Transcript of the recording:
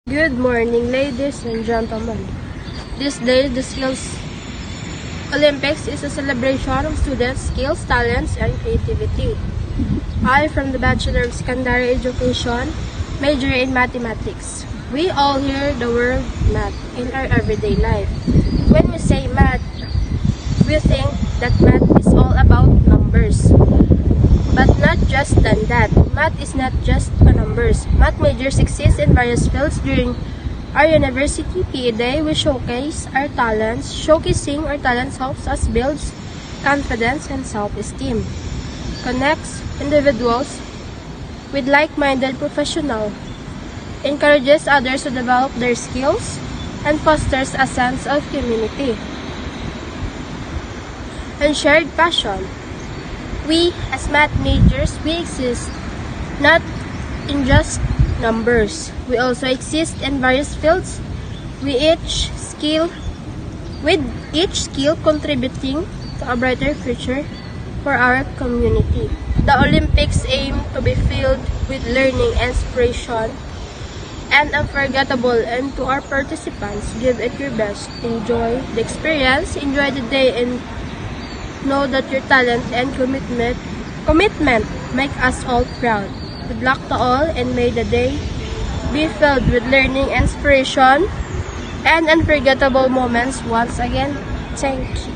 Good morning, ladies and gentlemen. This day, the Skills Olympics is a celebration of students' skills, talents, and creativity. I, from the Bachelor of Secondary Education, major in mathematics. We all hear the word math in our everyday life. When we say math, we think that math is all about numbers. But not just than that. Math is not just numbers. Math majors exist in various fields. During our university PE Day, we showcase our talents. Showcasing our talents helps us build confidence and self-esteem. Connects individuals with like-minded professionals. Encourages others to develop their skills and fosters a sense of community and shared passion. We, as math majors, we exist not in just numbers. We also exist in various fields with each skill contributing to a brighter future for our community. The Olympics aim to be filled with learning, inspiration, and unforgettable, and to our participants, give it your best. Enjoy the experience, enjoy the day, and know that your talent and commitment make us all proud. Good luck to all, and may the day be filled with learning, inspiration, and unforgettable moments once again. Thank you.